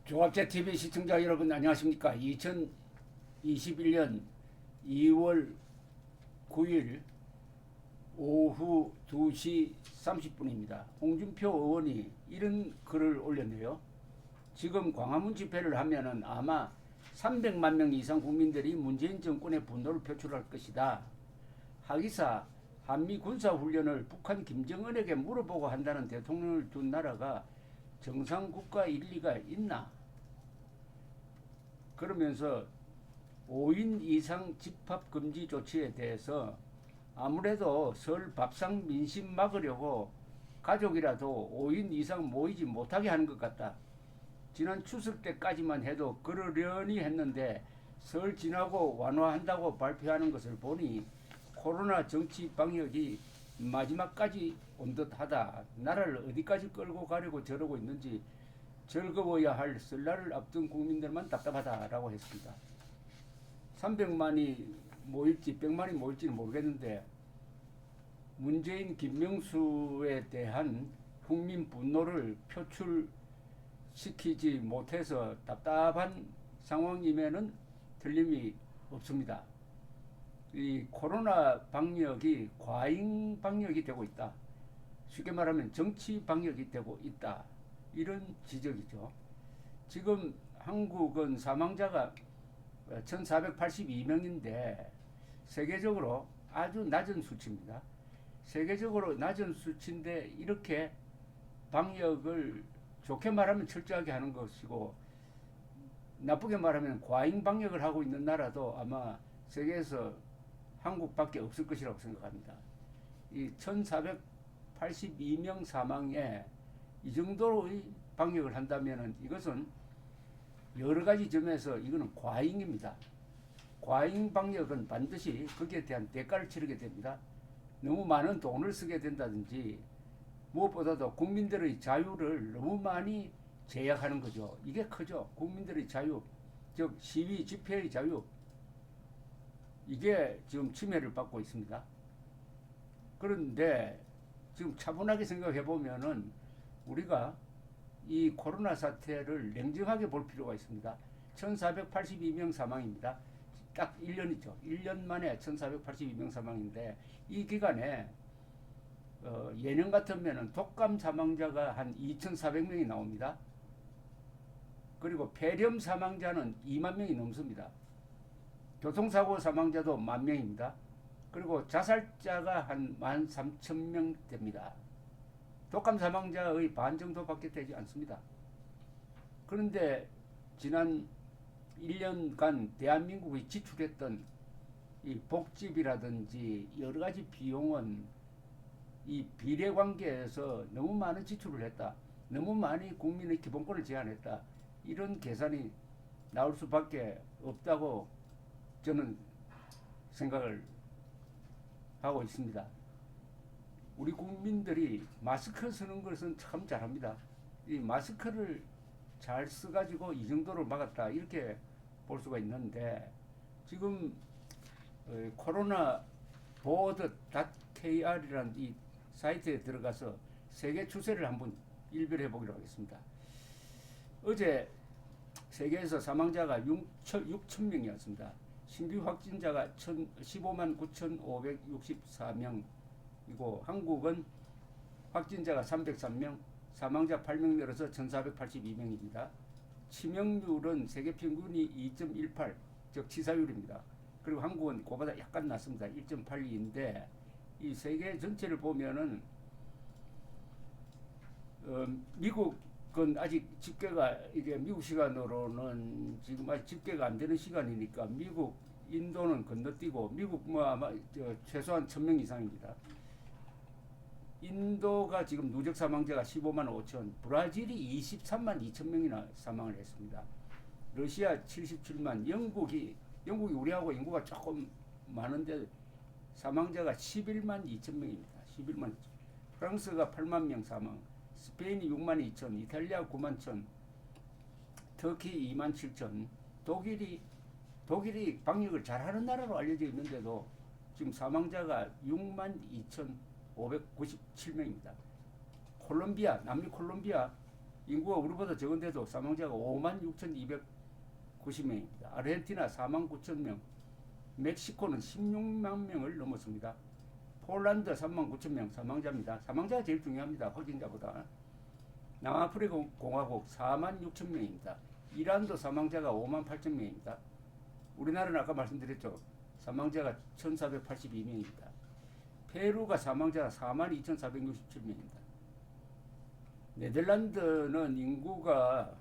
조합제TV 시청자 여러분 안녕하십니까. 2021년 2월 9일 오후 2시 30분입니다. 홍준표 의원이 이런 글을 올렸네요. 지금 광화문 집회를 하면은 아마 300만 명 이상 국민들이 문재인 정권의 분노를 표출할 것이다. 하기사 한미 군사훈련을 북한 김정은에게 물어보고 한다는 대통령을 둔 나라가 정상국가 일리가 있나? 그러면서 5인 이상 집합금지 조치에 대해서 아무래도 설 밥상 민심 막으려고 가족이라도 5인 이상 모이지 못하게 하는 것 같다. 지난 추석 때까지만 해도 그러려니 했는데 설 지나고 완화한다고 발표하는 것을 보니 코로나 정치 방역이 마지막까지 온 듯하다. 나라를 어디까지 끌고 가려고 저러고 있는지 즐거워야 할 설날을 앞둔 국민들만 답답하다라고 했습니다. 300만이 모일지 100만이 모일지는 모르겠는데 문재인 김명수에 대한 국민 분노를 표출시키지 못해서 답답한 상황임에는 틀림이 없습니다. 이 코로나 방역이 과잉 방역이 되고 있다. 쉽게 말하면 정치 방역이 되고 있다. 이런 지적이죠. 지금 한국은 사망자가 1482명인데 세계적으로 아주 낮은 수치입니다. 세계적으로 낮은 수치인데 이렇게 방역을 좋게 말하면 철저하게 하는 것이고 나쁘게 말하면 과잉 방역을 하고 있는 나라도 아마 세계에서 한국밖에 없을 것이라고 생각합니다. 이 1482명 사망에 이 정도의 방역을 한다면 이것은 여러 가지 점에서 이거는 과잉입니다. 과잉 방역은 반드시 거기에 대한 대가를 치르게 됩니다. 너무 많은 돈을 쓰게 된다든지 무엇보다도 국민들의 자유를 너무 많이 제약하는 거죠. 이게 크죠. 국민들의 자유, 즉 시위 집회의 자유, 이게 지금 침해를 받고 있습니다. 그런데 지금 차분하게 생각해 보면은 우리가 이 코로나 사태를 냉정하게 볼 필요가 있습니다. 1482명 사망입니다. 딱 1년이죠. 1년 만에 1482명 사망인데 이 기간에 예년 같으면 독감 사망자가 한 2400명이 나옵니다. 그리고 폐렴 사망자는 2만 명이 넘습니다. 교통사고 사망자도 10,000명입니다. 그리고 자살자가 한 13,000명 됩니다. 독감 사망자의 반 정도밖에 되지 않습니다. 그런데 지난 1년간 대한민국이 지출했던 이 복지비라든지 여러 가지 비용은 이 비례관계에서 너무 많은 지출을 했다. 너무 많이 국민의 기본권을 제한했다. 이런 계산이 나올 수밖에 없다고 저는 생각을 하고 있습니다. 우리 국민들이 마스크 쓰는 것은 참 잘합니다. 이 마스크를 잘 써가지고 이 정도로 막았다 이렇게 볼 수가 있는데 지금 코로나 보드.kr이라는 이 사이트에 들어가서 세계 추세를 한번 일별해 보기로 하겠습니다. 어제 세계에서 사망자가 6,000명이었습니다. 신규 확진자가 15만 9,564명이고 한국은 확진자가 303명, 사망자 8명 늘어서 1,482명입니다. 치명률은 세계 평균이 2.18, 즉 치사율입니다. 그리고 한국은 그보다 약간 낮습니다. 1.82인데 이 세계 전체를 보면은 미국은 아직 집계가 이게 미국 시간으로는 지금 아직 집계가 안 되는 시간이니까 미국, 인도는 건너뛰고 미국 뭐 아마 최소한 1,000명 이상입니다. 인도가 지금 누적 사망자가 15만 5천, 브라질이 23만 2천 명이나 사망을 했습니다. 러시아 77만, 영국이 우리하고 인구가 조금 많은데 사망자가 11만 2천 명입니다. 11만 2천. 프랑스가 8만 명 사망, 스페인이 6만 2천, 이탈리아 9만 천, 터키 2만 7천, 독일이 방역을 잘하는 나라로 알려져 있는데도 지금 사망자가 6만 2천 597명입니다. 콜롬비아, 남미 콜롬비아 인구가 우리보다 적은데도 사망자가 56,290명입니다. 아르헨티나 49,000명, 멕시코는 16만 명을 넘었습니다. 폴란드 39,000명 사망자입니다. 사망자가 제일 중요합니다. 확진자보다. 남아프리카 공화국 46,000명입니다. 이란도 사망자가 58,000명입니다. 우리나라는 아까 말씀드렸죠. 사망자가 1,482명입니다. 페루가 사망자가 42,467명입니다. 네덜란드는 인구가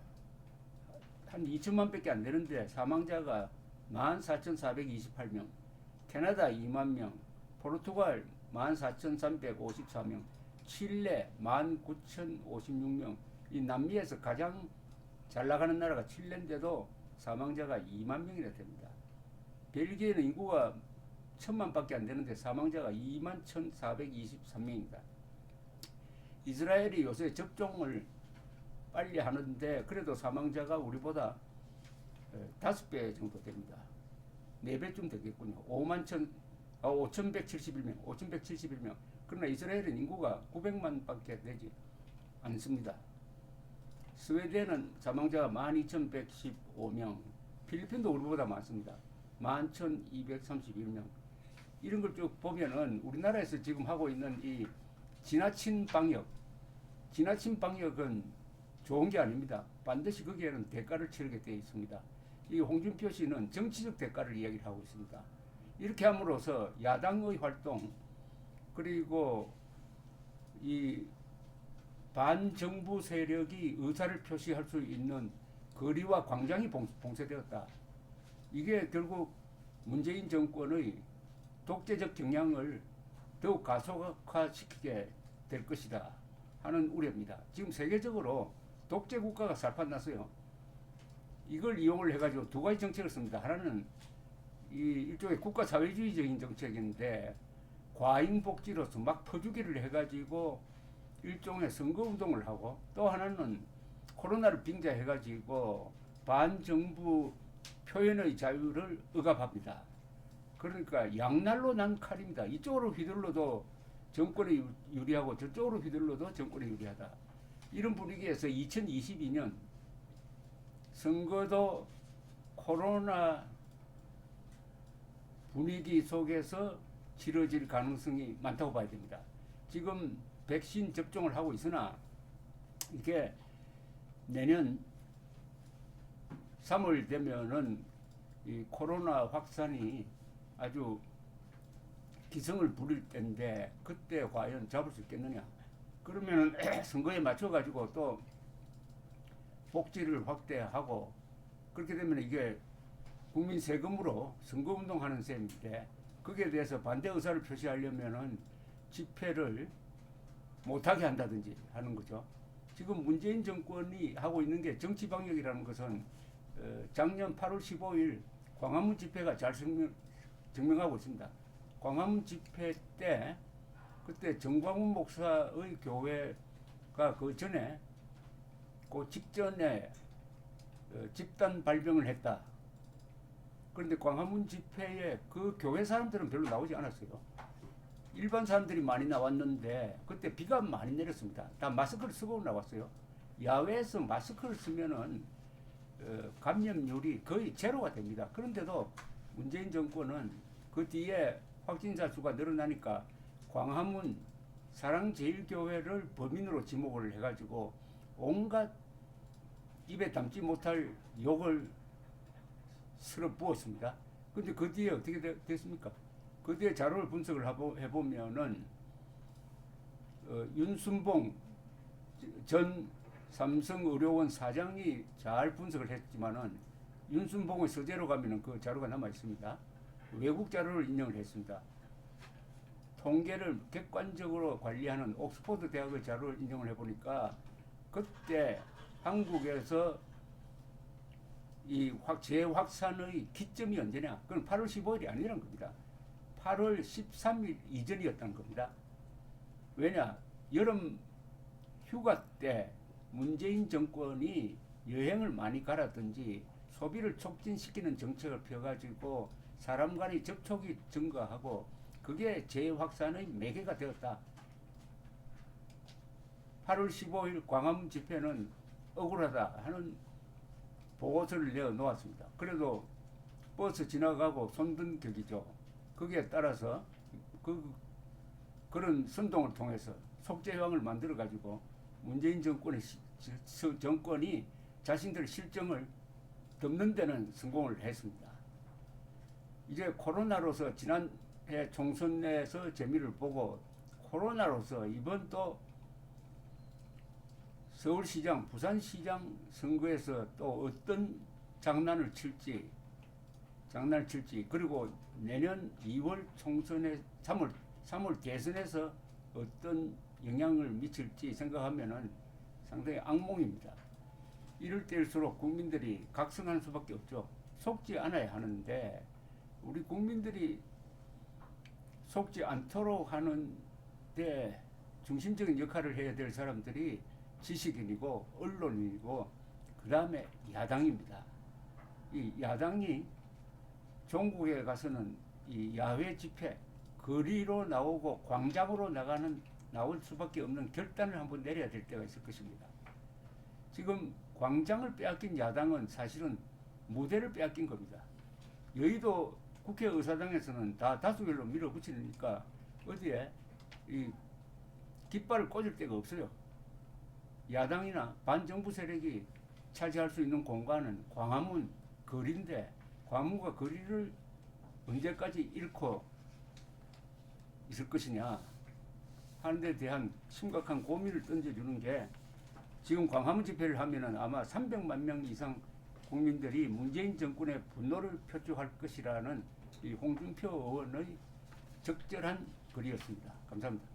한 2천만 밖에 안 되는데 사망자가 14,428명, 캐나다 2만 명, 포르투갈 14,354명, 칠레 19,056명. 이 남미에서 가장 잘 나가는 나라가 칠레인데도 사망자가 2만 명이나 됩니다. 벨기에는 인구가 1,000만 밖에 안 되는데 사망자가 21,423명입니다. 이스라엘이 요새 접종을 빨리 하는데 그래도 사망자가 우리보다 5배 정도 됩니다. 4배쯤 되겠군요. 5,171명. 그러나 이스라엘은 인구가 900만 밖에 되지 않습니다. 스웨덴은 사망자가 12,115명, 필리핀도 우리보다 많습니다. 11,231명. 이런 걸 쭉 보면은 우리나라에서 지금 하고 있는 이 지나친 방역은 좋은 게 아닙니다. 반드시 거기에는 대가를 치르게 되어 있습니다. 이 홍준표 씨는 정치적 대가를 이야기를 하고 있습니다. 이렇게 함으로써 야당의 활동 그리고 이 반정부 세력이 의사를 표시할 수 있는 거리와 광장이 봉쇄되었다. 이게 결국 문재인 정권의 독재적 경향을 더욱 가속화시키게 될 것이다 하는 우려입니다. 지금 세계적으로 독재 국가가 살판났어요. 이걸 이용을 해가지고 두 가지 정책을 씁니다. 하나는 이 일종의 국가 사회주의적인 정책인데 과잉복지로서 막 퍼주기를 해가지고 일종의 선거운동을 하고, 또 하나는 코로나를 빙자해가지고 반정부 표현의 자유를 억압합니다. 그러니까 양날로 난 칼입니다. 이쪽으로 휘둘러도 정권이 유리하고 저쪽으로 휘둘러도 정권이 유리하다. 이런 분위기에서 2022년 선거도 코로나 분위기 속에서 치러질 가능성이 많다고 봐야 됩니다. 지금 백신 접종을 하고 있으나 이게 내년 3월 되면은 이 코로나 확산이 아주 기승을 부릴 때인데 그때 과연 잡을 수 있겠느냐. 그러면은 선거에 맞춰가지고 또 복지를 확대하고 그렇게 되면 이게 국민 세금으로 선거운동하는 셈인데 거기에 대해서 반대 의사를 표시하려면은 집회를 못하게 한다든지 하는 거죠. 지금 문재인 정권이 하고 있는 게 정치방역이라는 것은 작년 8월 15일 광화문 집회가 잘 증명하고 있습니다. 광화문 집회 때 그때 정광훈 목사의 교회가 그 전에 그 직전에 집단 발병을 했다. 그런데 광화문 집회에 그 교회 사람들은 별로 나오지 않았어요. 일반 사람들이 많이 나왔는데 그때 비가 많이 내렸습니다. 다 마스크를 쓰고 나왔어요. 야외에서 마스크를 쓰면은 감염률이 거의 제로가 됩니다. 그런데도 문재인 정권은 그 뒤에 확진자 수가 늘어나니까 광화문 사랑제일교회를 범인으로 지목을 해가지고 온갖 입에 담지 못할 욕을 쓸어 부었습니다. 근데 그 뒤에 어떻게 됐습니까? 그 뒤에 자료를 분석을 해보면은 윤순봉 전 삼성의료원 사장이 잘 분석을 했지만은 윤순봉의 서재로 가면은 그 자료가 남아 있습니다. 외국 자료를 인용을 했습니다. 통계를 객관적으로 관리하는 옥스퍼드 대학의 자료를 인용을 해보니까 그때 한국에서 이 재확산의 기점이 언제냐? 그건 8월 15일이 아니라는 겁니다. 8월 13일 이전이었다는 겁니다. 왜냐? 여름 휴가 때 문재인 정권이 여행을 많이 가라든지 소비를 촉진시키는 정책을 펴가지고 사람 간의 접촉이 증가하고 그게 재확산의 매개가 되었다. 8월 15일 광화문 집회는 억울하다 하는 보고서를 내어놓았습니다. 그래도 버스 지나가고 손든 격이죠. 거기에 따라서 그런 선동을 통해서 속죄왕을 만들어 가지고 문재인 정권이 자신들의 실정을 덮는 데는 성공을 했습니다. 이제 코로나로서 지난해 총선에서 재미를 보고 코로나로서 이번 또 서울시장, 부산시장 선거에서 또 어떤 장난을 칠지 그리고 내년 2월 총선에 3월 대선에서 어떤 영향을 미칠지 생각하면은 상당히 악몽입니다. 이럴 때일수록 국민들이 각성하는 수밖에 없죠. 속지 않아야 하는데 우리 국민들이 속지 않도록 하는데 중심적인 역할을 해야 될 사람들이 지식인이고 언론인이고 그 다음에 야당입니다. 이 야당이 종국에 가서는 이 야외 집회, 거리로 나오고 광장으로 나올 수밖에 없는 결단을 한번 내려야 될 때가 있을 것입니다. 지금 광장을 빼앗긴 야당은 사실은 무대를 빼앗긴 겁니다. 여의도 국회의사당에서는 다 다수결로 밀어붙이니까 어디에 이 깃발을 꽂을 데가 없어요. 야당이나 반정부 세력이 차지할 수 있는 공간은 광화문 거리인데 광화문과 거리를 언제까지 잃고 있을 것이냐 하는 데 대한 심각한 고민을 던져주는 게 지금 광화문 집회를 하면은 아마 300만 명 이상 국민들이 문재인 정권의 분노를 표출할 것이라는 이 홍준표 의원의 적절한 글이었습니다. 감사합니다.